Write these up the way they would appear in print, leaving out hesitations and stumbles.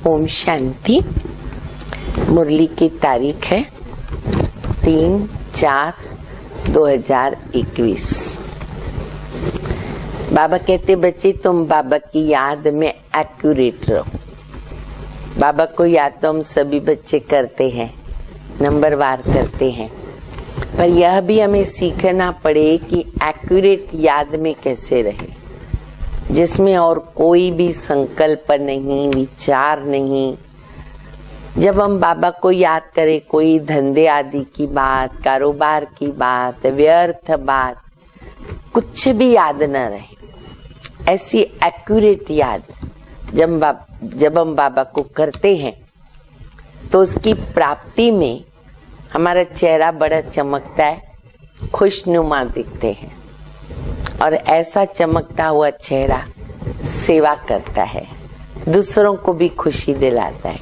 ओम शांति। मुरली की तारीख है 3/4/2021। बाबा कहते बच्चे तुम बाबा की याद में एक्यूरेट रहो। बाबा को याद तो हम सभी बच्चे करते हैं, नंबरवार करते हैं, पर यह भी हमें सीखना पड़े कि एक्यूरेट याद में कैसे रहे, जिसमें और कोई भी संकल्प नहीं, विचार नहीं। जब हम बाबा को याद करें, कोई धंधे आदि की बात, कारोबार की बात, व्यर्थ बात कुछ भी याद न रहे। ऐसी एक्यूरेट याद जब हम बाबा को करते हैं तो उसकी प्राप्ति में हमारा चेहरा बड़ा चमकता है, खुशनुमा दिखते हैं, और ऐसा चमकता हुआ चेहरा सेवा करता है, दूसरों को भी खुशी दिलाता है।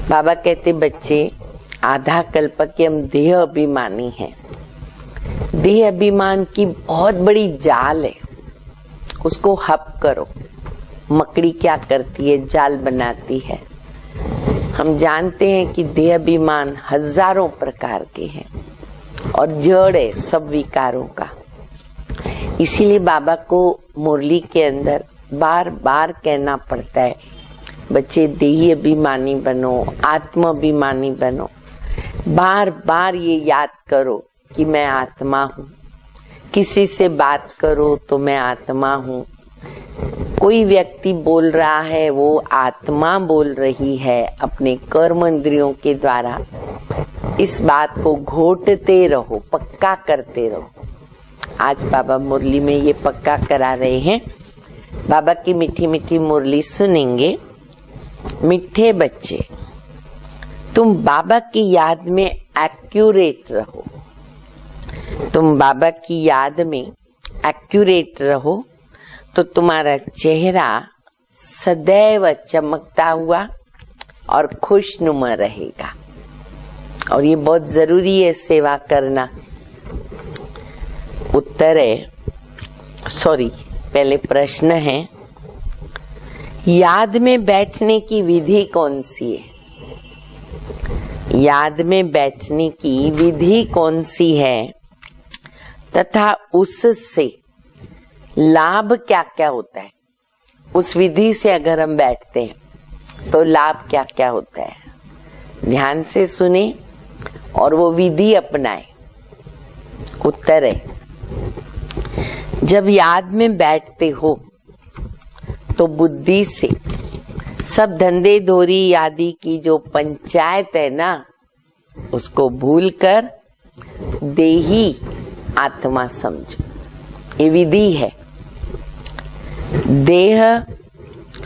बाबा कहते बच्चे आधा कल्प के हम देह अभिमानी हैं। देह अभिमान की बहुत बड़ी जाल है, उसको हप करो। मकड़ी क्या करती है? जाल बनाती है। हम जानते हैं कि देह अभिमान हजारों प्रकार के हैं और जड़ है सब विकारों का। इसीलिए बाबा को मुरली के अंदर बार बार कहना पड़ता है बच्चे देही अभिमानी बनो, आत्म अभिमानी बनो। बार बार ये याद करो कि मैं आत्मा हूँ। किसी से बात करो तो मैं आत्मा हूँ। कोई व्यक्ति बोल रहा है, वो आत्मा बोल रही है अपने कर्म इंद्रियों के द्वारा। इस बात को घोटते रहो, पक्का करते रहो। आज बाबा मुरली में ये पक्का करा रहे हैं। बाबा की मीठी मीठी मुरली सुनेंगे। मीठे बच्चे, तुम बाबा की याद में एक्यूरेट रहो। तुम बाबा की याद में एक्यूरेट रहो तो तुम्हारा चेहरा सदैव चमकता हुआ और खुशनुमा रहेगा। और ये बहुत जरूरी है सेवा करना। उत्तर है, पहले प्रश्न है, याद में बैठने की विधि कौन सी है? याद में बैठने की विधि कौन सी है तथा उससे लाभ क्या क्या होता है? उस विधि से अगर हम बैठते हैं तो लाभ क्या क्या होता है? ध्यान से सुने और वो विधि अपनाए। उत्तर है, जब याद में बैठते हो तो बुद्धि से सब धंधे धोरी आदि की जो पंचायत है ना, उसको भूलकर देही आत्मा समझो। ये विधि है। देह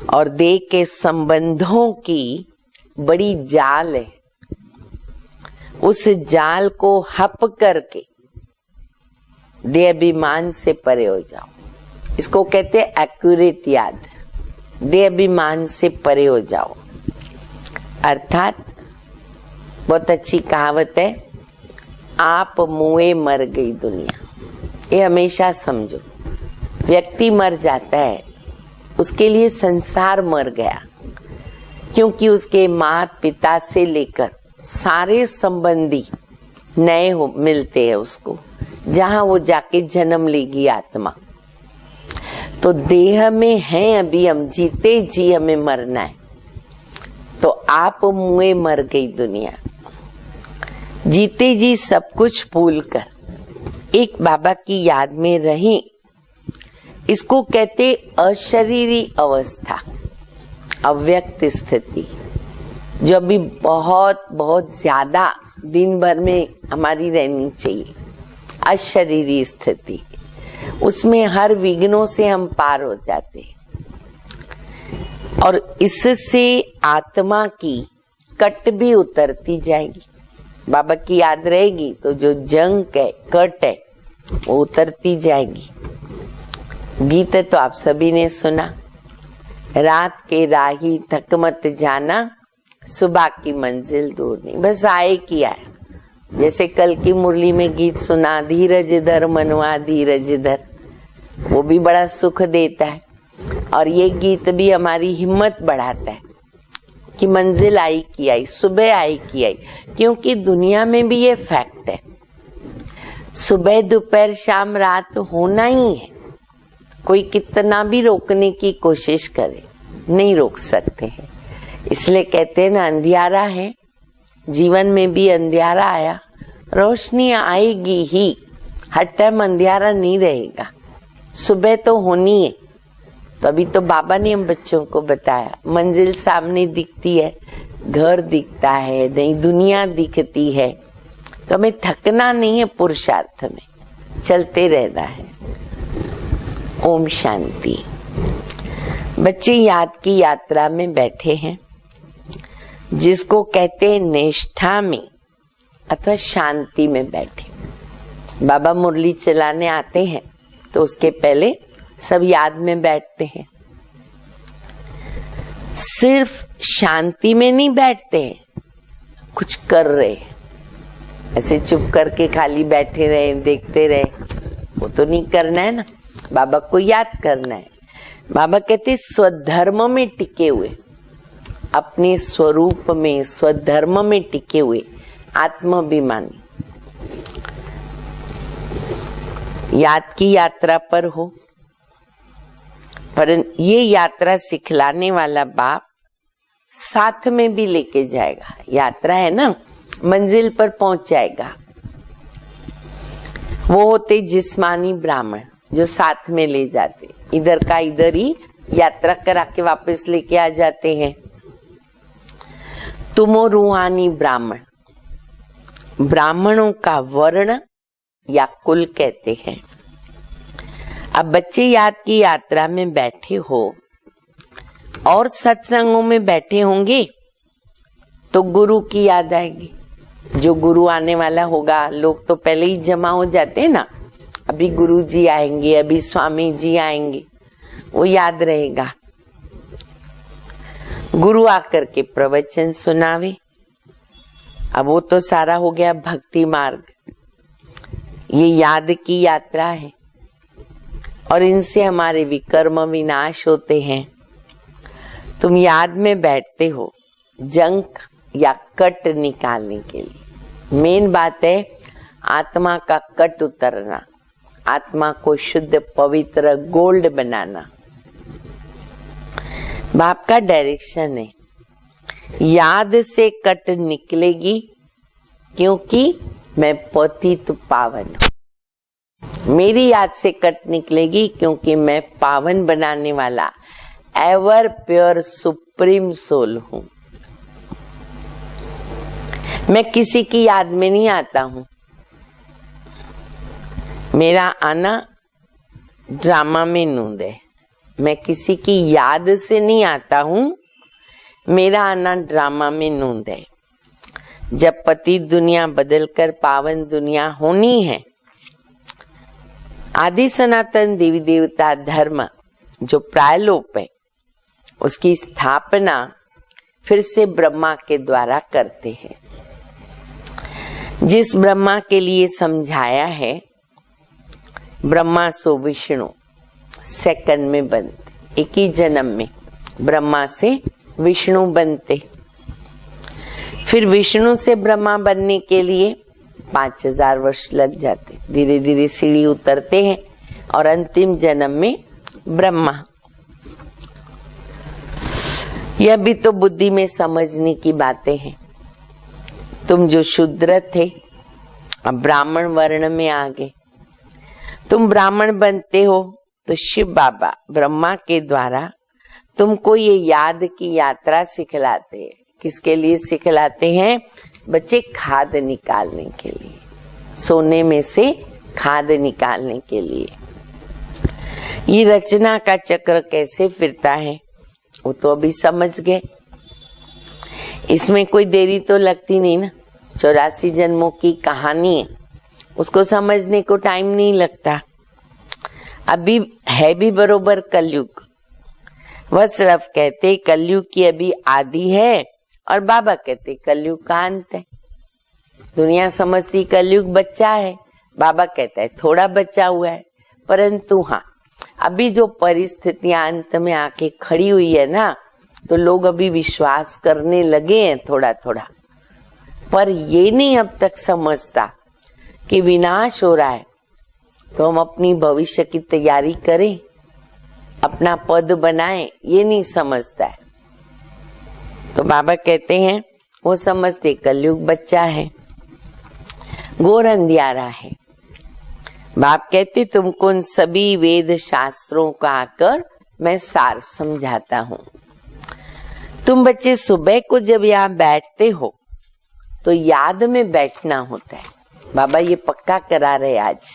और देह के संबंधों की बड़ी जाल है। उस जाल को हप करके देह अभिमान से परे हो जाओ। इसको कहते हैं एक्यूरेट याद। देह अभिमान से परे हो जाओ। अर्थात बहुत अच्छी कहावत है, आप मुए मर गई दुनिया। ये हमेशा समझो। व्यक्ति मर जाता है, उसके लिए संसार मर गया, क्योंकि उसके माता पिता से लेकर सारे संबंधी नए मिलते हैं उसको, जहां वो जाके जन्म लेगी आत्मा। तो देह में है अभी हम, जीते जी हमें मरना है। तो आप मुए मर गई दुनिया। जीते जी सब कुछ भूल कर एक बाबा की याद में रहें। इसको कहते अशरीरी अवस्था, अव्यक्त स्थिति, जो अभी बहुत बहुत ज्यादा दिन भर में हमारी रहनी चाहिए। अशरीरी स्थिति, उसमें हर विघ्नों से हम पार हो जाते हैं और इससे आत्मा की कट भी उतरती जाएगी। बाबा की याद रहेगी तो जो जंक है, कट है, वो उतरती जाएगी। गीत तो आप सभी ने सुना, रात के राही थक मत जाना, सुबह की मंजिल दूर नहीं। बस आए कि आए। जैसे कल की मुरली में गीत सुना, धीरज धर मनवा धीरज धर, वो भी बड़ा सुख देता है। और ये गीत भी हमारी हिम्मत बढ़ाता है कि मंजिल आई कि आई, सुबह आई कि आई। क्योंकि दुनिया में भी ये फैक्ट है, सुबह दोपहर शाम रात होना ही है। कोई कितना भी रोकने की कोशिश करे, नहीं रोक सकते हैं। इसलिए कहते हैं ना, अंधियारा है, जीवन में भी अंधियारा आया, रोशनी आएगी ही। हर टाइम अंधियारा नहीं रहेगा, सुबह तो होनी है। तो अभी तो बाबा ने हम बच्चों को बताया, मंजिल सामने दिखती है, घर दिखता है, नई दुनिया दिखती है, तो हमें थकना नहीं है, पुरुषार्थ में चलते रहना है। ओम शांति। बच्चे याद की यात्रा में बैठे हैं, जिसको कहते हैं निष्ठा में अथवा शांति में बैठे। बाबा मुरली चलाने आते हैं तो उसके पहले सब याद में बैठते हैं। सिर्फ शांति में नहीं बैठते हैं, कुछ कर रहे। ऐसे चुप करके खाली बैठे रहे, देखते रहे, वो तो नहीं करना है ना। बाबा को याद करना है। बाबा कहते स्वधर्म में टिके हुए, अपने स्वरूप में स्वधर्म में टिके हुए आत्माभिमानी याद की यात्रा पर हो। पर ये यात्रा सिखलाने वाला बाप साथ में भी लेके जाएगा। यात्रा है ना, मंजिल पर पहुंच जाएगा। वो होते जिस्मानी ब्राह्मण जो साथ में ले जाते, इधर का इधर ही यात्रा करा के वापस लेके आ जाते हैं। तुमो रूहानी ब्राह्मण, ब्राह्मणों का वर्ण या कुल कहते हैं। अब बच्चे याद की यात्रा में बैठे हो और सत्संगों में बैठे होंगे तो गुरु की याद आएगी। जो गुरु आने वाला होगा, लोग तो पहले ही जमा हो जाते हैं ना, अभी गुरु जी आएंगे, अभी स्वामी जी आएंगे, वो याद रहेगा। गुरु आकर के प्रवचन सुनावे। अब वो तो सारा हो गया भक्ति मार्ग, ये याद की यात्रा है और इनसे हमारे विकर्म विनाश होते हैं। तुम याद में बैठते हो जंक या कट निकालने के लिए। मेन बात है आत्मा का कट उतरना, आत्मा को शुद्ध पवित्र गोल्ड बनाना। बाप का डायरेक्शन है, याद से कट निकलेगी क्योंकि मैं पतित पावन हूं। मेरी याद से कट निकलेगी क्योंकि मैं पावन बनाने वाला एवर प्योर सुप्रीम सोल हूं। मैं किसी की याद में नहीं आता हूं। मेरा आना ड्रामा में नूंद है। मैं किसी की याद से नहीं आता हूं, मेरा आना ड्रामा में नूंद है। जब पतित दुनिया बदलकर पावन दुनिया होनी है, आदि सनातन देवी देवता धर्म जो प्रायलोप है, उसकी स्थापना फिर से ब्रह्मा के द्वारा करते हैं। जिस ब्रह्मा के लिए समझाया है, ब्रह्मा सो विष्णु सेकंड में बनते, एक ही जन्म में ब्रह्मा से विष्णु बनते। फिर विष्णु से ब्रह्मा बनने के लिए 5000 वर्ष लग जाते, धीरे धीरे सीढ़ी उतरते हैं और अंतिम जन्म में ब्रह्मा। यह भी तो बुद्धि में समझने की बातें हैं। तुम जो शूद्र थे अब ब्राह्मण वर्ण में आ गए। तुम ब्राह्मण बनते हो तो शिव बाबा ब्रह्मा के द्वारा तुमको ये याद की यात्रा सिखलाते हैं। किसके लिए सिखलाते हैं? बच्चे खाद निकालने के लिए, सोने में से खाद निकालने के लिए। ये रचना का चक्र कैसे फिरता है वो तो अभी समझ गए। इसमें कोई देरी तो लगती नहीं ना। 84 जन्मों की कहानी है, उसको समझने को टाइम नहीं लगता। अभी है भी बरोबर कलयुग। वह सिर्फ कहते कलयुग की अभी आदि है और बाबा कहते कलयुग का अंत है। दुनिया समझती कलयुग बच्चा है, बाबा कहता है थोड़ा बच्चा हुआ है। परंतु हाँ, अभी जो परिस्थितियां अंत में आके खड़ी हुई है ना, तो लोग अभी विश्वास करने लगे हैं थोड़ा थोड़ा। पर ये नहीं अब तक समझता कि विनाश हो रहा है, तो हम अपनी भविष्य की तैयारी करें, अपना पद बनाएं, ये नहीं समझता है। तो बाबा कहते हैं वो समझते कलयुग बच्चा है, घोर अंधियारा है। बाप कहते तुमको उन सभी वेद शास्त्रों का आकर मैं सार समझाता हूँ। तुम बच्चे सुबह को जब यहाँ बैठते हो तो याद में बैठना होता है। बाबा ये पक्का करा रहे आज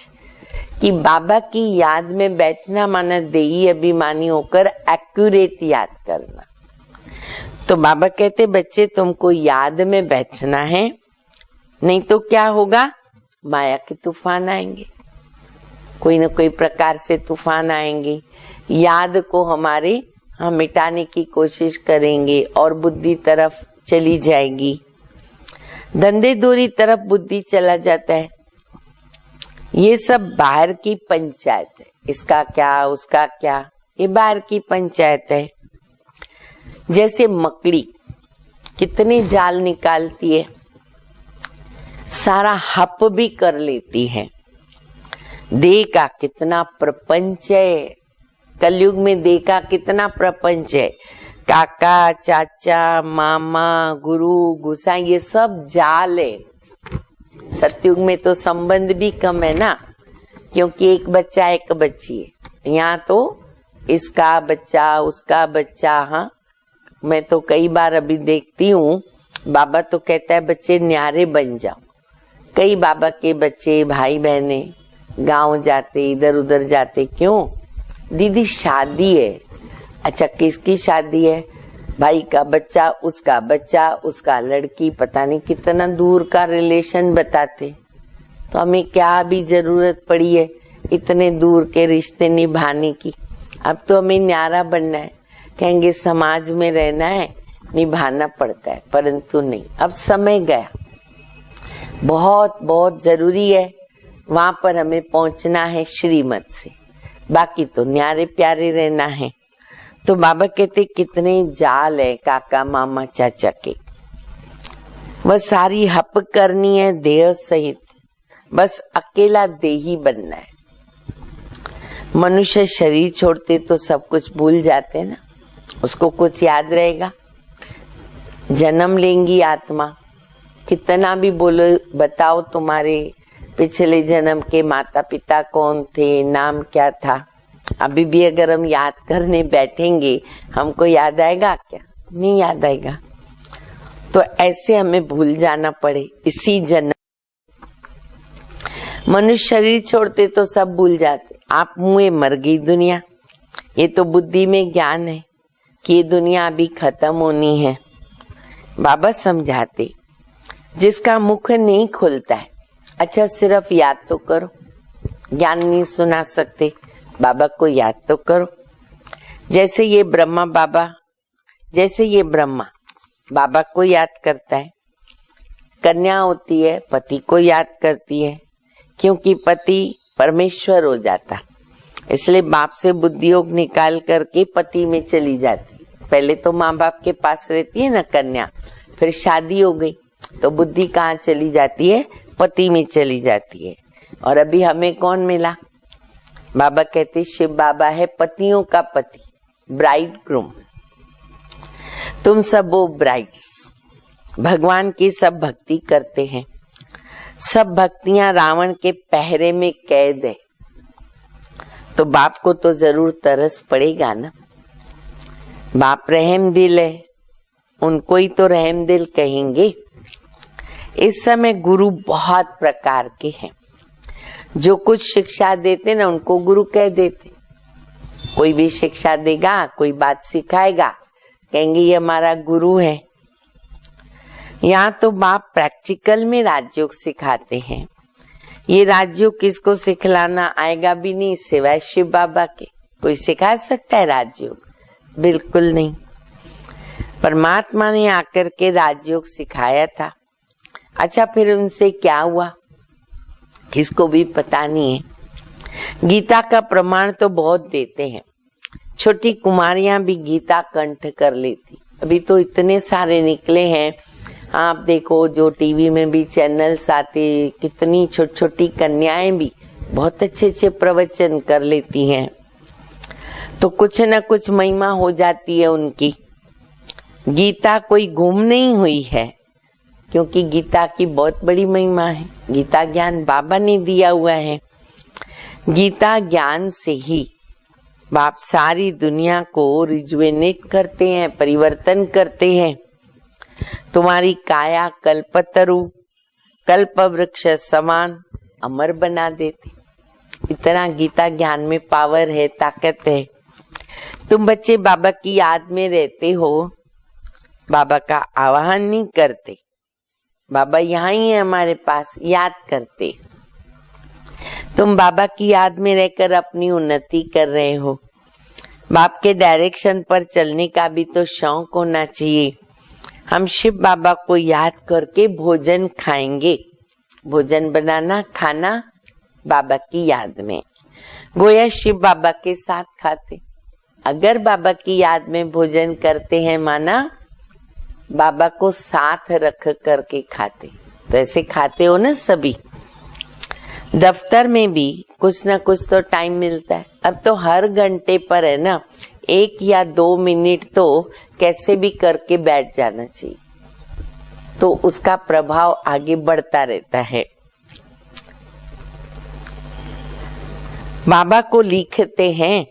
कि बाबा की याद में बैठना माना देही अभिमानी होकर एक्यूरेट याद करना। तो बाबा कहते बच्चे तुमको याद में बैठना है, नहीं तो क्या होगा? माया के तूफान आएंगे, कोई न कोई प्रकार से तूफान आएंगे। याद को हमारे हम मिटाने की कोशिश करेंगे और बुद्धि तरफ चली जाएगी। धंधे दूरी तरफ बुद्धि चला जाता है। ये सब बाहर की पंचायत है, इसका क्या उसका क्या, ये बाहर की पंचायत है। जैसे मकड़ी कितने जाल निकालती है, सारा हप भी कर लेती है। देह का कितना प्रपंच है, कलयुग में देह का कितना प्रपंच है। काका, चाचा, मामा, गुरु, गुसाई, ये सब जाल है। सतयुग में तो संबंध भी कम है ना, क्योंकि एक बच्चा एक बच्ची है। यहाँ तो इसका बच्चा उसका बच्चा। हाँ, मैं तो कई बार अभी देखती हूँ, बाबा तो कहता है बच्चे न्यारे बन जाओ। कई बाबा के बच्चे भाई बहने गांव जाते, इधर उधर जाते। क्यों? दीदी शादी है। अच्छा, किसकी शादी है? भाई का बच्चा, उसका लड़की, पता नहीं कितना दूर का रिलेशन बताते। तो हमें क्या भी जरूरत पड़ी है इतने दूर के रिश्ते निभाने की? अब तो हमें न्यारा बनना है। कहेंगे समाज में रहना है, निभाना पड़ता है, परंतु नहीं, अब समय गया। बहुत बहुत जरूरी है, वहां पर हमें पहुंचना है श्रीमत से। बाकी तो न्यारे प्यारे रहना है। तो बाबा कहते कितने जाल है काका मामा चाचा के, वह सारी हप करनी है देह सहित। बस अकेला देही बनना है। मनुष्य शरीर छोड़ते तो सब कुछ भूल जाते ना, उसको कुछ याद रहेगा? जन्म लेंगी आत्मा, कितना भी बोलो, बताओ तुम्हारे पिछले जन्म के माता पिता कौन थे, नाम क्या था। अभी भी अगर हम याद करने बैठेंगे, हमको याद आएगा क्या? नहीं याद आएगा। तो ऐसे हमें भूल जाना पड़े इसी जन्म। मनुष्य शरीर छोड़ते तो सब भूल जाते। आप मुए मर गई दुनिया। ये तो बुद्धि में ज्ञान है कि ये दुनिया अभी खत्म होनी है। बाबा समझाते, जिसका मुख नहीं खुलता है, अच्छा सिर्फ याद तो करो। ज्ञान नहीं सुना सकते, बाबा को याद तो करो। जैसे ये ब्रह्मा बाबा को याद करता है। कन्या होती है, पति को याद करती है, क्योंकि पति परमेश्वर हो जाता। इसलिए बाप से बुद्धि योग निकाल करके पति में चली जाती। पहले तो माँ बाप के पास रहती है ना कन्या, फिर शादी हो गई तो बुद्धि कहाँ चली जाती है? पति में चली जाती है। और अभी हमें कौन मिला? बाबा कहते शिव बाबा है पतियों का पति, ब्राइड ग्रूम। तुम सब वो ब्राइड्स, भगवान की सब भक्ति करते हैं। सब भक्तियां रावण के पहरे में कैद है। तो बाप को तो जरूर तरस पड़ेगा ना। बाप रहम दिल है, उनको ही तो रहम दिल कहेंगे। इस समय गुरु बहुत प्रकार के हैं। जो कुछ शिक्षा देते ना, उनको गुरु कह देते। कोई भी शिक्षा देगा, कोई बात सिखाएगा, कहेंगे ये हमारा गुरु है। यहाँ तो बाप प्रैक्टिकल में राजयोग सिखाते हैं। ये राजयोग किसको सिखलाना आएगा भी नहीं सिवाय शिव बाबा के। कोई सिखा सकता है राजयोग? बिल्कुल नहीं। परमात्मा ने आकर के राजयोग सिखाया था। अच्छा, फिर उनसे क्या हुआ किसको भी पता नहीं है। गीता का प्रमाण तो बहुत देते हैं। छोटी कुमारियां भी गीता कंठ कर लेती। अभी तो इतने सारे निकले हैं, आप देखो जो टीवी में भी चैनल्स आते, कितनी छोटी छोटी कन्याएं भी बहुत अच्छे अच्छे प्रवचन कर लेती हैं। तो कुछ न कुछ महिमा हो जाती है उनकी। गीता कोई गुम नहीं हुई है, क्योंकि गीता की बहुत बड़ी महिमा है। गीता ज्ञान बाबा ने दिया हुआ है। गीता ज्ञान से ही बाप सारी दुनिया को रिजुवेनेट करते हैं, परिवर्तन करते हैं। तुम्हारी काया कल्पतरु कल्प वृक्ष समान अमर बना देते। इतना गीता ज्ञान में पावर है, ताकत है। तुम बच्चे बाबा की याद में रहते हो, बाबा का आवाहन नहीं करते। बाबा यहाँ ही है हमारे पास, याद करते। तुम बाबा की याद में रहकर अपनी उन्नति कर रहे हो। बाप के डायरेक्शन पर चलने का भी तो शौक होना चाहिए। हम शिव बाबा को याद करके भोजन खाएंगे। भोजन बनाना, खाना बाबा की याद में, गोया शिव बाबा के साथ खाते। अगर बाबा की याद में भोजन करते हैं, माना बाबा को साथ रख करके खाते। तो ऐसे खाते हो ना सभी। दफ्तर में भी कुछ ना कुछ तो टाइम मिलता है। अब तो हर घंटे पर है ना, 1 या 2 मिनट तो कैसे भी करके बैठ जाना चाहिए, तो उसका प्रभाव आगे बढ़ता रहता है। बाबा को लिखते हैं,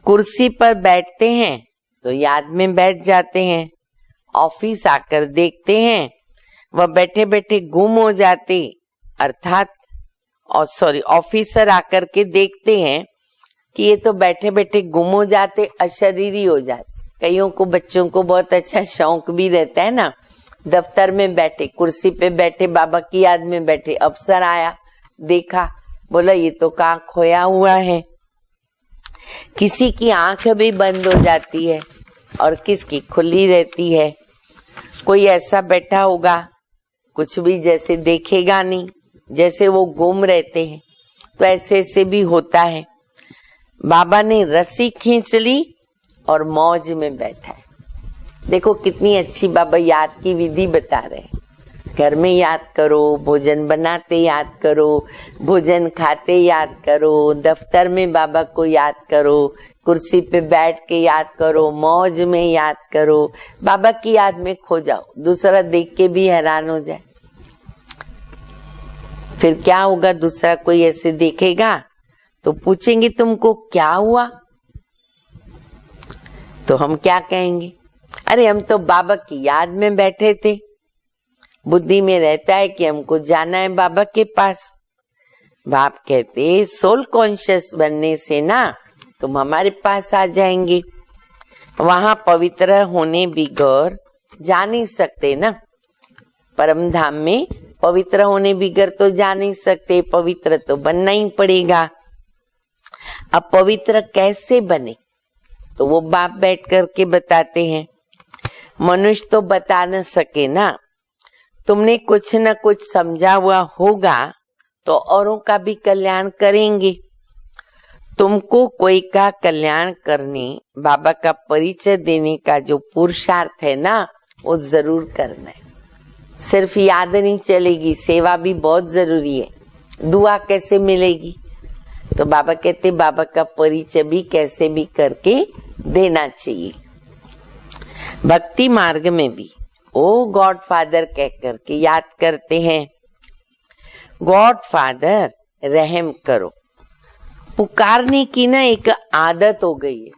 कुर्सी पर बैठते हैं तो याद में बैठ जाते हैं, ऑफिस आकर देखते हैं वह बैठे बैठे गुम हो जाते, अर्थात ऑफिसर आकर के देखते हैं कि ये तो बैठे बैठे गुम हो जाते, अशरीरी हो जाते। कईयों को बच्चों को बहुत अच्छा शौक भी रहता है ना, दफ्तर में बैठे, कुर्सी पे बैठे, बाबा की याद में बैठे, अफसर आया, देखा, बोला ये तो कहाँ खोया हुआ है। किसी की आंख भी बंद हो जाती है और किसकी खुली रहती है। कोई ऐसा बैठा होगा, कुछ भी जैसे देखेगा नहीं, जैसे वो गुम रहते हैं, तो ऐसे ऐसे भी होता है। बाबा ने रस्सी खींच ली और मौज में बैठा है। देखो कितनी अच्छी बाबा याद की विधि बता रहे हैं। घर में याद करो, भोजन बनाते याद करो, भोजन खाते याद करो, दफ्तर में बाबा को याद करो, कुर्सी पे बैठ के याद करो, मौज में याद करो, बाबा की याद में खो जाओ, दूसरा देख के भी हैरान हो जाए। फिर क्या होगा, दूसरा कोई ऐसे देखेगा तो पूछेंगे तुमको क्या हुआ, तो हम क्या कहेंगे, अरे हम तो बाबा की याद में बैठे थे। बुद्धि में रहता है कि हमको जाना है बाबा के पास। बाप कहते सोल कॉन्शियस बनने से ना तुम हमारे पास आ जाएंगे। वहां पवित्र होने बिगर जा नहीं सकते ना, परम धाम में पवित्र होने बिगर तो जा नहीं सकते, पवित्र तो बनना ही पड़ेगा। अब पवित्र कैसे बने, तो वो बाप बैठ करके बताते हैं। मनुष्य तो बता न सके ना, तुमने कुछ न कुछ समझा हुआ होगा तो औरों का भी कल्याण करेंगे। तुमको कोई का कल्याण करने, बाबा का परिचय देने का जो पुरुषार्थ है ना, वो जरूर करना है। सिर्फ याद नहीं चलेगी, सेवा भी बहुत जरूरी है। दुआ कैसे मिलेगी, तो बाबा कहते बाबा का परिचय भी कैसे भी करके देना चाहिए। भक्ति मार्ग में भी ओ गॉड फादर कह करके याद करते हैं। गॉड फादर रहम करो, पुकारने की ना एक आदत हो गई है।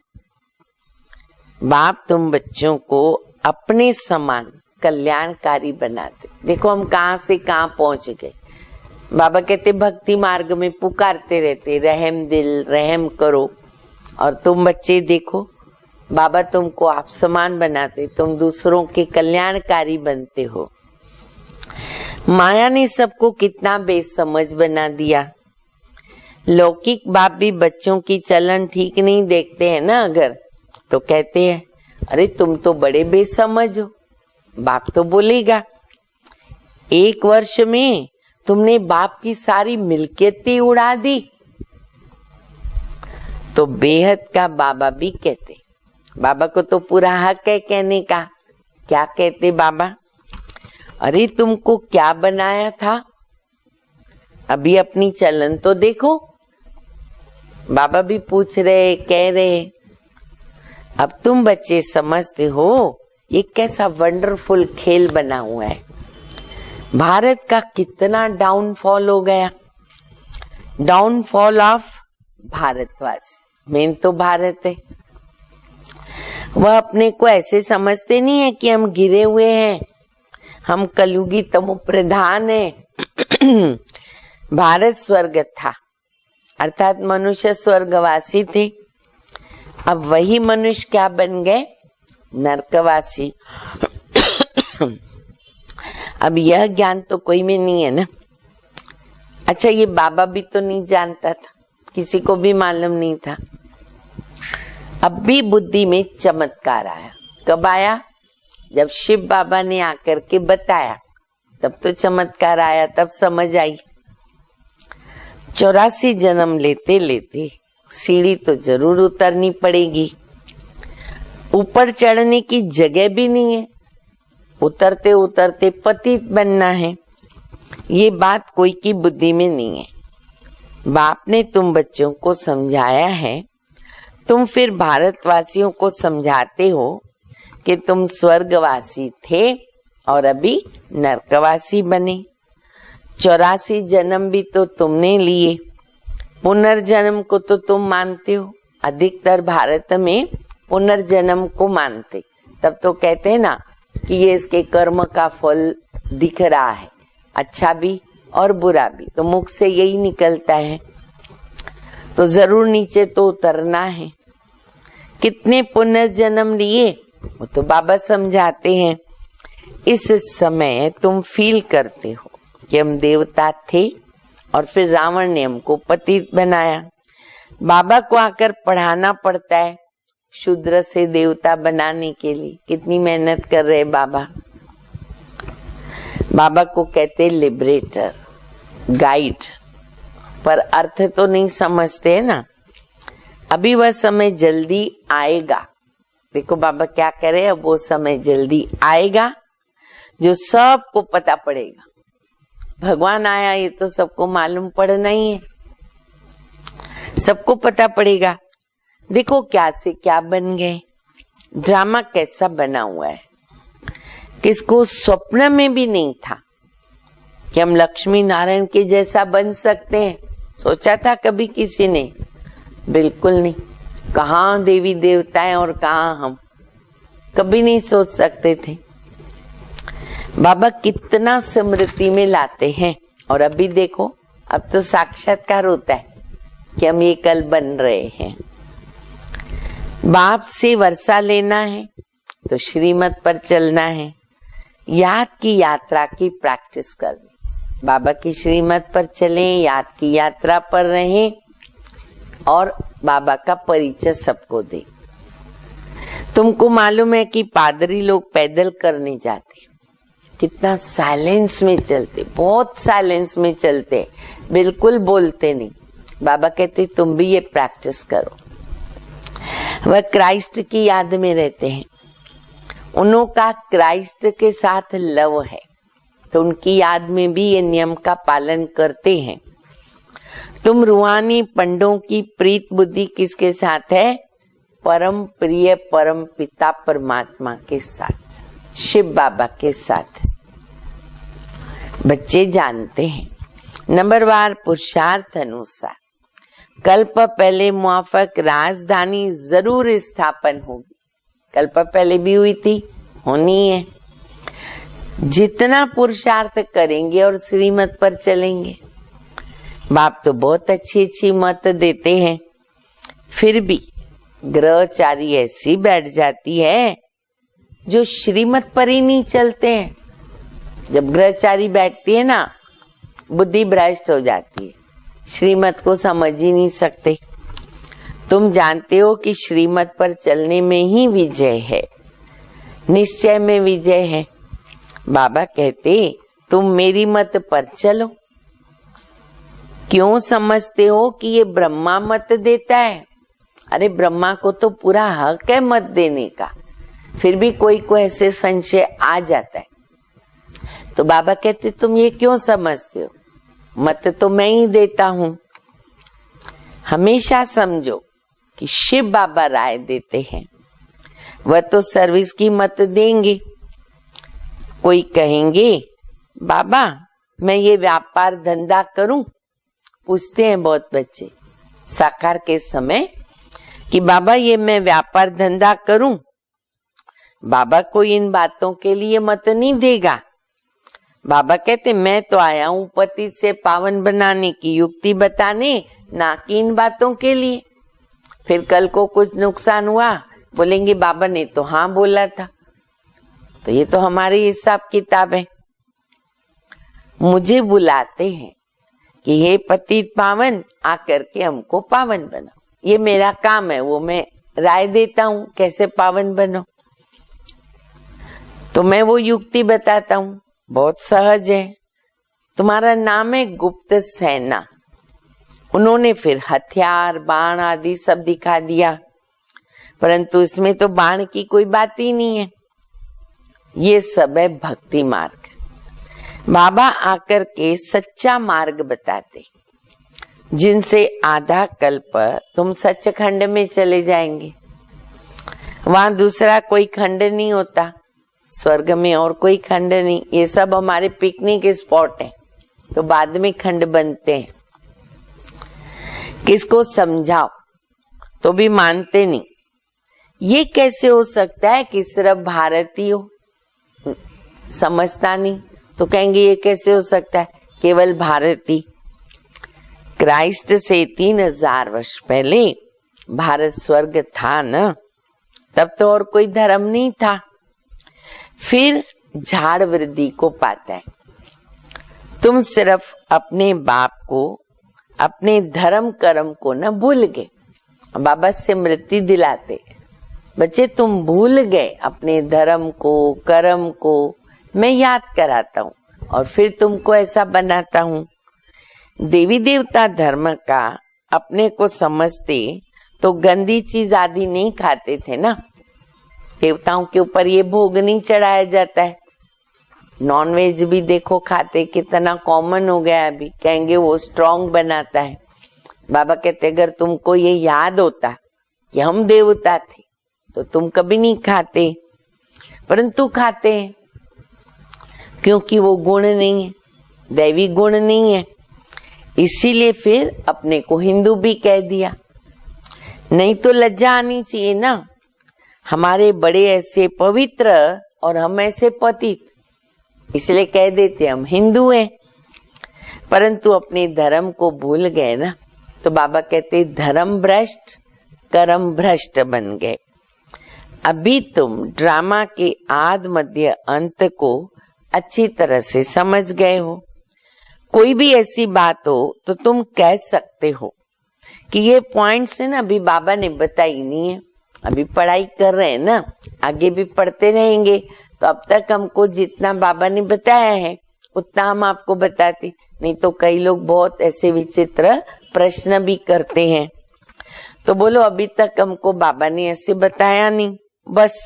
बाप तुम बच्चों को अपने समान कल्याणकारी बनाते। देखो हम कहाँ से कहाँ पहुंच गए। बाबा कहते भक्ति मार्ग में पुकारते रहते, रहम दिल, रहम करो, और तुम बच्चे देखो बाबा तुमको आप समान बनाते, तुम दूसरों के कल्याणकारी बनते हो। माया ने सबको कितना बेसमझ बना दिया। लौकिक बाप भी बच्चों की चलन ठीक नहीं देखते हैं ना, अगर तो कहते हैं अरे तुम तो बड़े बेसमझ हो। बाप तो बोलेगा 1 वर्ष में तुमने बाप की सारी मिल्कियतें उड़ा दी। तो बेहद का बाबा भी कहते, बाबा को तो पूरा हक है कहने का। क्या कहते बाबा, अरे तुमको क्या बनाया था, अभी अपनी चलन तो देखो। बाबा भी पूछ रहे, कह रहे, अब तुम बच्चे समझते हो ये कैसा वंडरफुल खेल बना हुआ है। भारत का कितना डाउनफॉल हो गया, डाउनफॉल ऑफ भारतवासी। मेन तो भारत है। वह अपने को ऐसे समझते नहीं है कि हम गिरे हुए हैं, हम कलयुगी तमो प्रधान है। भारत स्वर्ग था, अर्थात मनुष्य स्वर्गवासी थे। अब वही मनुष्य क्या बन गए, नरकवासी। अब यह ज्ञान तो कोई में नहीं है ना। अच्छा ये बाबा भी तो नहीं जानता था, किसी को भी मालूम नहीं था। अब भी बुद्धि में चमत्कार आया। कब आया, जब शिव बाबा ने आकर के बताया, तब तो चमत्कार आया, तब समझ आई। 84 जन्म लेते लेते सीढ़ी तो जरूर उतरनी पड़ेगी। ऊपर चढ़ने की जगह भी नहीं है, उतरते उतरते पतित बनना है। ये बात कोई की बुद्धि में नहीं है। बाप ने तुम बच्चों को समझाया है, तुम फिर भारतवासियों को समझाते हो कि तुम स्वर्गवासी थे और अभी नरकवासी बने। 84 जन्म भी तो तुमने लिए, पुनर्जन्म को तो तुम मानते हो। अधिकतर भारत में पुनर्जन्म को मानते, तब तो कहते हैं ना कि ये इसके कर्म का फल दिख रहा है, अच्छा भी और बुरा भी, तो मुख से यही निकलता है, तो जरूर नीचे तो उतरना है। कितने पुनर्जन्म लिए वो तो बाबा समझाते हैं। इस समय तुम फील करते हो कि हम देवता थे और फिर रावण ने हमको पतित बनाया। बाबा को आकर पढ़ाना पड़ता है शूद्र से देवता बनाने के लिए। कितनी मेहनत कर रहे बाबा। बाबा को कहते लिबरेटर, गाइड, पर अर्थ तो नहीं समझते है ना। अभी वह समय जल्दी आएगा। देखो बाबा क्या कह रहे हैं, अब वो समय जल्दी आएगा जो सबको पता पड़ेगा। भगवान आया ये तो सबको मालूम पड़ना ही है, सबको पता पड़ेगा। देखो क्या से क्या बन गए, ड्रामा कैसा बना हुआ है। किसको स्वप्न में भी नहीं था कि हम लक्ष्मी नारायण के जैसा बन सकते हैं। सोचा था कभी किसी ने? बिल्कुल नहीं। कहाँ देवी देवताएं और कहाँ हम, कभी नहीं सोच सकते थे। बाबा कितना स्मृति में लाते हैं। और अभी देखो, अब तो साक्षात्कार होता है कि हम ये कल बन रहे हैं। बाप से वर्षा लेना है तो श्रीमत पर चलना है। याद की यात्रा की प्रैक्टिस करनी। बाबा की श्रीमत पर चलें, याद की यात्रा पर रहें और बाबा का परिचय सबको दें। तुमको मालूम है कि पादरी लोग पैदल करने जाते, कितना साइलेंस में चलते, बहुत साइलेंस में चलते, बिल्कुल बोलते नहीं। बाबा कहते तुम भी ये प्रैक्टिस करो। वह क्राइस्ट की याद में रहते हैं, उनका क्राइस्ट के साथ लव है, तो उनकी याद में भी ये नियम का पालन करते हैं। तुम रूहानी पंडों की प्रीत बुद्धि किसके साथ है? परम प्रिय परम पिता परमात्मा के साथ, शिव बाबा के साथ। बच्चे जानते हैं नंबरवार पुरुषार्थ अनुसार कल्प पहले मुआफक राजधानी जरूर स्थापन होगी। कल्प पहले भी हुई थी, होनी है। जितना पुरुषार्थ करेंगे और श्रीमत पर चलेंगे। बाप तो बहुत अच्छी अच्छी मत देते हैं, फिर भी ग्रहचारी ऐसी बैठ जाती है जो श्रीमत पर ही नहीं चलते हैं। जब ग्रहचारी बैठती है ना, बुद्धि भ्रष्ट हो जाती है, श्रीमत को समझ ही नहीं सकते। तुम जानते हो कि श्रीमत पर चलने में ही विजय है, निश्चय में विजय है। बाबा कहते तुम मेरी मत पर चलो। क्यों समझते हो कि ये ब्रह्मा मत देता है? अरे ब्रह्मा को तो पूरा हक है मत देने का, फिर भी कोई को ऐसे संशय आ जाता है। तो बाबा कहते तुम ये क्यों समझते हो, मत तो मैं ही देता हूं। हमेशा समझो कि शिव बाबा राय देते हैं, वह तो सर्विस की मत देंगे। कोई कहेंगे बाबा मैं ये व्यापार धंधा करूं, पूछते हैं बहुत बच्चे साकार के समय कि बाबा ये मैं व्यापार धंधा करूं। बाबा कोई इन बातों के लिए मत नहीं देगा। बाबा कहते मैं तो आया हूं पति से पावन बनाने की युक्ति बताने, ना कि इन बातों के लिए। फिर कल को कुछ नुकसान हुआ, बोलेंगे बाबा ने तो हाँ बोला था। तो ये तो हमारी हिसाब किताब है। मुझे बुलाते हैं कि हे पतित पावन आकर के हमको पावन बनाओ, ये मेरा काम है, वो मैं राय देता हूं कैसे पावन बनो। तो मैं वो युक्ति बताता हूं, बहुत सहज है। तुम्हारा नाम है गुप्त सेना। उन्होंने फिर हथियार बाण आदि सब दिखा दिया, परंतु इसमें तो बाण की कोई बात ही नहीं है। ये सब है भक्ति मार्ग। बाबा आकर के सच्चा मार्ग बताते। जिनसे आधा कल्प तुम सचखंड में चले जाएंगे। वहां दूसरा कोई खंड नहीं होता, स्वर्ग में और कोई खंड नहीं। ये सब हमारे पिकनिक स्पॉट है, तो बाद में खंड बनते हैं। किसको समझाओ तो भी मानते नहीं। ये कैसे हो सकता है कि सिर्फ भारतीय हो, समझता नहीं तो कहेंगे ये कैसे हो सकता है, केवल भारतीय। क्राइस्ट से 3000 वर्ष पहले भारत स्वर्ग था ना, तब तो और कोई धर्म नहीं था। फिर झाड़ वृद्धि को पाता है। तुम सिर्फ अपने बाप को, अपने धर्म कर्म को न भूल गए। बाबा स्मृति दिलाते, बच्चे तुम भूल गए अपने धर्म को, कर्म को मैं याद कराता हूँ और फिर तुमको ऐसा बनाता हूँ। देवी देवता धर्म का अपने को समझते तो गंदी चीज आदि नहीं खाते थे ना। देवताओं के ऊपर ये भोग नहीं चढ़ाया जाता है। नॉनवेज भी देखो खाते, कितना कॉमन हो गया है अभी। कहेंगे वो स्ट्रांग बनाता है। बाबा कहते अगर तुमको ये याद होता कि हम देवता थे तो तुम कभी नहीं खाते, परंतु खाते हैं क्योंकि वो गुण नहीं है, दैवी गुण नहीं है। इसीलिए फिर अपने को हिंदू भी कह दिया। नहीं तो लज्जा आनी चाहिए ना, हमारे बड़े ऐसे पवित्र और हम ऐसे पतित, इसलिए कह देते हम हिंदू हैं। परंतु अपने धर्म को भूल गए ना, तो बाबा कहते धर्म भ्रष्ट कर्म भ्रष्ट बन गए। अभी तुम ड्रामा के आद मध्य अंत को अच्छी तरह से समझ गए हो। कोई भी ऐसी बात हो तो तुम कह सकते हो कि ये पॉइंट्स है ना, अभी बाबा ने बताई नहीं है। अभी पढ़ाई कर रहे हैं ना, आगे भी पढ़ते रहेंगे। तो अब तक हमको जितना बाबा ने बताया है उतना हम आपको बताते। नहीं तो कई लोग बहुत ऐसे विचित्र प्रश्न भी करते हैं। तो बोलो अभी तक हमको बाबा ने ऐसे बताया नहीं, बस।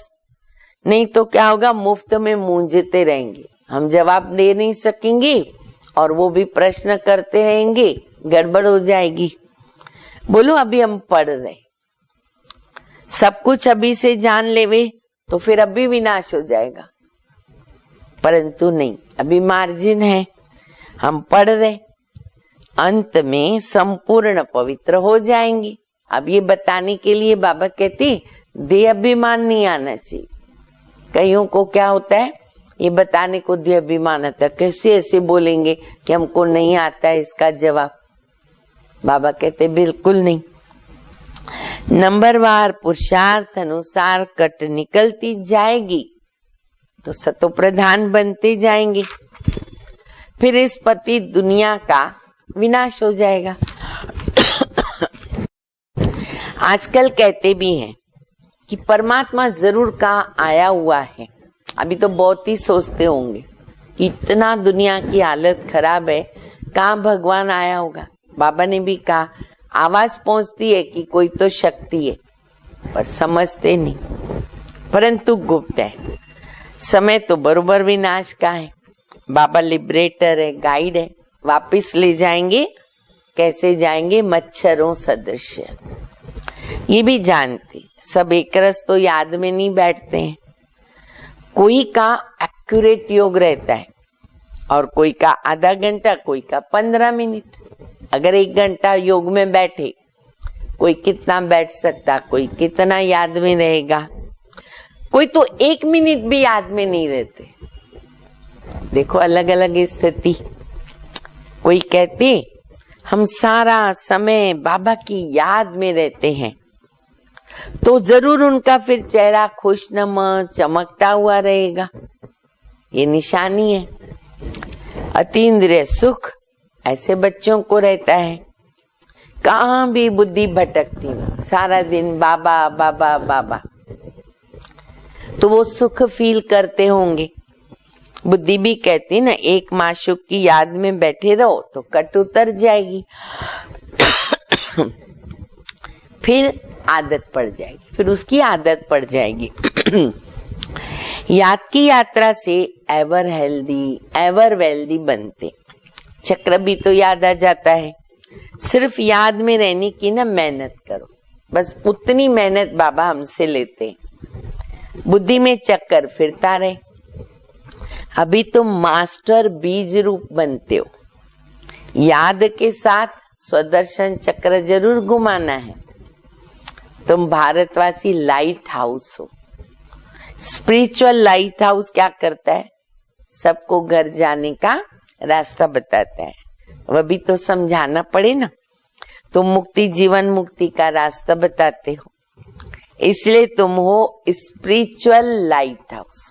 नहीं तो क्या होगा, मुफ्त में मूंझते रहेंगे, हम जवाब दे नहीं सकेंगे और वो भी प्रश्न करते रहेंगे, गड़बड़ हो जाएगी। बोलो अभी हम पढ़ रहे, सब कुछ अभी से जान लेवे तो फिर अभी विनाश हो जाएगा। परंतु नहीं, अभी मार्जिन है, हम पढ़ रहे, अंत में संपूर्ण पवित्र हो जाएंगे। अब ये बताने के लिए बाबा कहते देह अभिमान नहीं आना चाहिए। कईयों को क्या होता है, ये बताने को देह अभिमान आता है, कैसे ऐसे बोलेंगे कि हमको नहीं आता है इसका जवाब। बाबा कहते बिल्कुल नहीं, नंबरवार पुरुषार्थ अनुसार कट निकलती जाएगी तो सतो प्रधान बनते जाएंगे। फिर इस पति दुनिया का विनाश हो जाएगा। आजकल कहते भी हैं कि परमात्मा जरूर कहाँ आया हुआ है। अभी तो बहुत ही सोचते होंगे कि इतना दुनिया की हालत खराब है, कहाँ भगवान आया होगा। बाबा ने भी कहा आवाज पहुंचती है कि कोई तो शक्ति है, पर समझते नहीं, परंतु गुप्त है। समय तो बरोबर विनाश का है। बाबा लिबरेटर है, गाइड है, वापिस ले जाएंगे। कैसे जाएंगे, मच्छरों सदृश। ये भी जानते, सब एक रस तो याद में नहीं बैठते हैं। कोई का एक्यूरेट योग रहता है और कोई का आधा घंटा, कोई का 15 मिनट। अगर 1 घंटा योग में बैठे, कोई कितना बैठ सकता, कोई कितना याद में रहेगा, कोई तो 1 मिनट भी याद में नहीं रहते। देखो अलग अलग स्थिति। कोई कहते हम सारा समय बाबा की याद में रहते हैं, तो जरूर उनका फिर चेहरा खुशनुमा चमकता हुआ रहेगा। ये निशानी है। अतीन्द्रिय सुख ऐसे बच्चों को रहता है, कहाँ भी बुद्धि भटकती, सारा दिन बाबा बाबा बाबा, तो वो सुख फील करते होंगे। बुद्धि भी कहती ना, एक माशूक की याद में बैठे रहो तो कट उतर जाएगी। फिर आदत पड़ जाएगी, फिर उसकी आदत पड़ जाएगी। याद की यात्रा से एवर हेल्दी एवर वेल्दी बनते। चक्र भी तो याद आ जाता है, सिर्फ याद में रहने की ना मेहनत करो, बस उतनी मेहनत बाबा हमसे लेते हैं। बुद्धि में चक्कर फिरता रहे। अभी तुम मास्टर बीज रूप बनते हो। याद के साथ स्वदर्शन चक्र जरूर घुमाना है। तुम भारतवासी लाइट हाउस हो। स्पिरिचुअल लाइट हाउस क्या करता है? सबको घर जाने का रास्ता बताता है। वह भी तो समझाना पड़े ना। तुम मुक्ति, जीवन मुक्ति का रास्ता बताते हो, इसलिए तुम हो स्पिरिचुअल लाइट हाउस।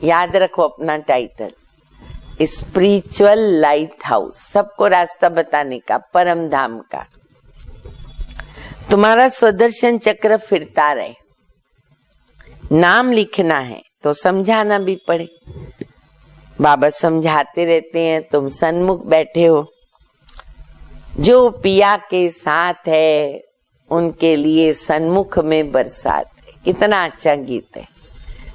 याद रखो अपना टाइटल, स्पिरिचुअल लाइट हाउस, सबको रास्ता बताने का, परम धाम का। तुम्हारा स्वदर्शन चक्र फिरता रहे। नाम लिखना है तो समझाना भी पड़े। बाबा समझाते रहते हैं, तुम सन्मुख बैठे हो। जो पिया के साथ है उनके लिए सन्मुख में बरसात है। कितना अच्छा गीत है।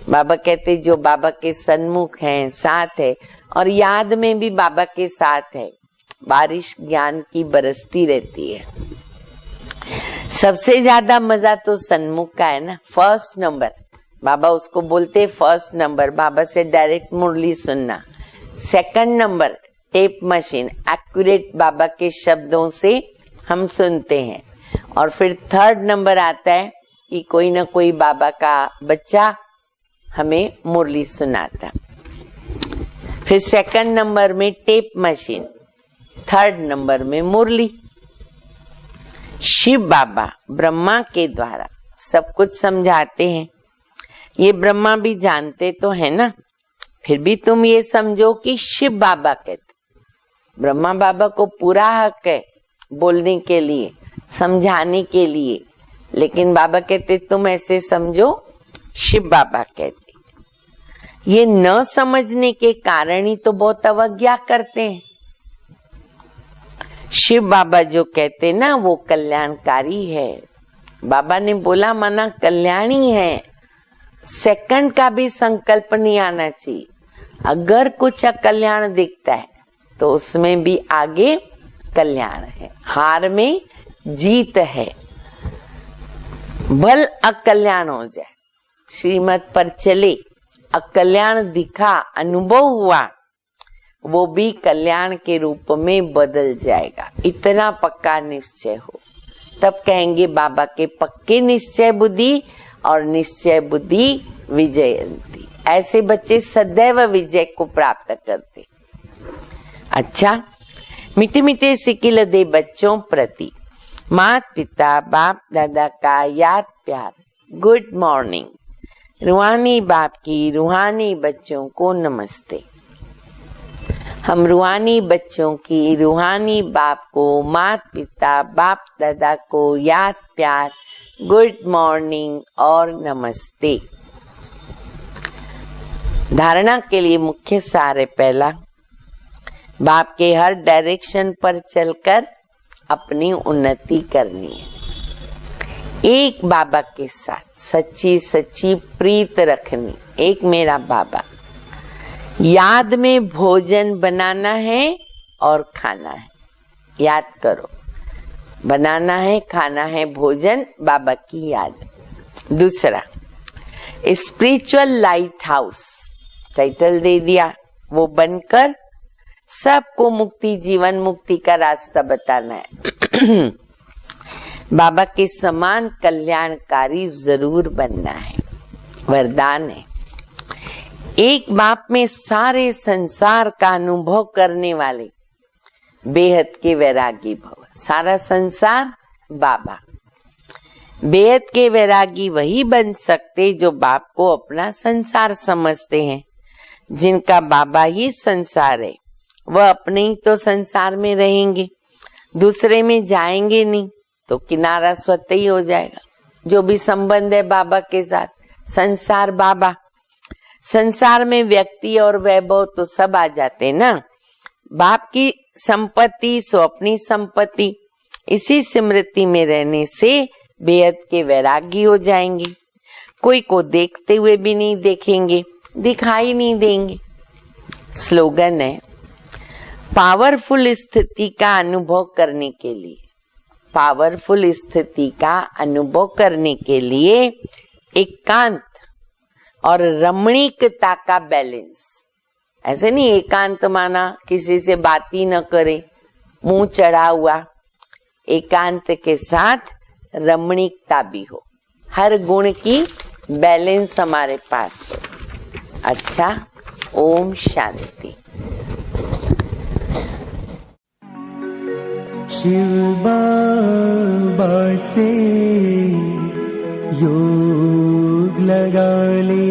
बाबा कहते जो बाबा के सन्मुख हैं, साथ है, और याद में भी बाबा के साथ है, बारिश ज्ञान की बरसती रहती है। सबसे ज्यादा मजा तो सन्मुख का है ना, फर्स्ट नंबर। बाबा उसको बोलते फर्स्ट नंबर, बाबा से डायरेक्ट मुरली सुनना। Second number tape machine, accurate बाबा के शब्दों से हम सुनते हैं। और फिर थर्ड नंबर आता है कि कोई ना कोई बाबा का बच्चा हमें मुरली सुनाता। फिर सेकंड नंबर में टेप मशीन, थर्ड नंबर में मुरली। शिव बाबा ब्रह्मा के द्वारा सब कुछ समझाते हैं। ये ब्रह्मा भी जानते तो है ना, फिर भी तुम ये समझो कि शिव बाबा कहते। ब्रह्मा बाबा को पूरा हक है बोलने के लिए, समझाने के लिए, लेकिन बाबा कहते तुम ऐसे समझो शिव बाबा कहते। ये न समझने के कारण ही तो बहुत अवज्ञा करते हैं। शिव बाबा जो कहते ना वो कल्याणकारी है। बाबा ने बोला माना कल्याणी है। सेकंड का भी संकल्प नहीं आना चाहिए। अगर कुछ अकल्याण दिखता है तो उसमें भी आगे कल्याण है। हार में जीत है। भल अकल्याण हो जाए, श्रीमत पर चले, अकल्याण दिखा, अनुभव हुआ, वो भी कल्याण के रूप में बदल जाएगा। इतना पक्का निश्चय हो, तब कहेंगे बाबा के पक्के निश्चय बुद्धि और निश्चय बुद्धि विजयंती। ऐसे बच्चे सदैव विजय को प्राप्त करते। अच्छा, मीठे मीठे सिकिल दे बच्चों प्रति माता पिता बाप दादा का याद प्यार। Good morning. रूहानी बाप की रूहानी बच्चों को नमस्ते। हम रूहानी बच्चों की रूहानी बाप को, माता पिता बाप दादा को याद प्यार, गुड मॉर्निंग और नमस्ते। धारणा के लिए मुख्य सार है पहला, बाप के हर डायरेक्शन पर चलकर अपनी उन्नति करनी है। एक बाबा के साथ सच्ची सच्ची प्रीत रखनी। एक मेरा बाबा, याद में भोजन बनाना है और खाना है। याद करो, बनाना है, खाना है, भोजन बाबा की याद। दूसरा, स्पिरिचुअल लाइट हाउस, टाइटल दे दिया, वो बनकर सबको मुक्ति, जीवन मुक्ति का रास्ता बताना है। बाबा के समान कल्याणकारी जरूर बनना है, वरदान है। एक बाप में सारे संसार का अनुभव करने वाले बेहद के वैरागी भव। सारा संसार बाबा। बेहद के वैरागी वही बन सकते जो बाप को अपना संसार समझते हैं। जिनका बाबा ही संसार है, वह अपने ही तो संसार में रहेंगे, दूसरे में जाएंगे नहीं, तो किनारा स्वतः ही हो जाएगा। जो भी संबंध है बाबा के साथ, संसार बाबा। संसार में व्यक्ति और वैभव तो सब आ जाते हैं ना। बाप की संपत्ति सो अपनी संपत्ति। इसी स्मृति में रहने से बेहद के वैरागी हो जाएंगे। कोई को देखते हुए भी नहीं देखेंगे, दिखाई नहीं देंगे। स्लोगन है, पावरफुल स्थिति का अनुभव करने के लिए, पावरफुल स्थिति का अनुभव करने के लिए एकांत और रमणीकता का बैलेंस। ऐसे नहीं एकांत माना किसी से बात ही न करे, मुंह चढ़ा हुआ। एकांत के साथ रमणीकता भी हो, हर गुण की बैलेंस हमारे पास हो। अच्छा, ओम शांति। शिव बाबा से योग लगा ले,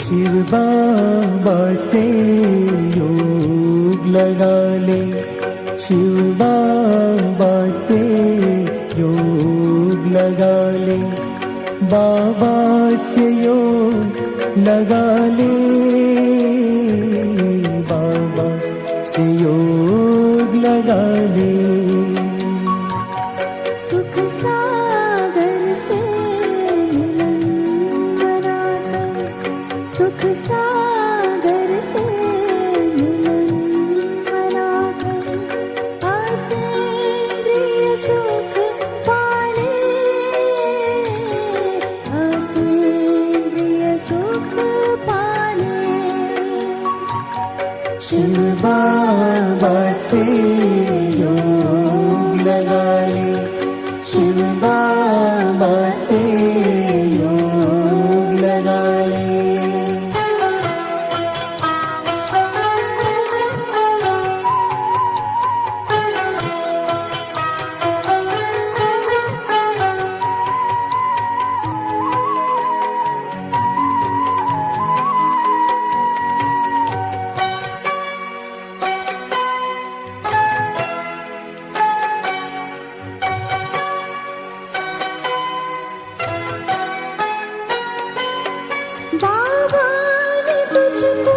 शिव बाबा से योग लगा ले, शिव बाबा से योग लगा ले, बाबा से योग लगा ले, बाबा से योग लगा ले। सुख सागर से मिलन कराकर, सुख सागर से मिलन कराकर, अतीन्द्रिय सुख पाले, अतीन्द्रिय सुख पाले। शिव बाबा से योग लगा ले, शिव बाबा से योग लगा ले। बाबा ने तुझको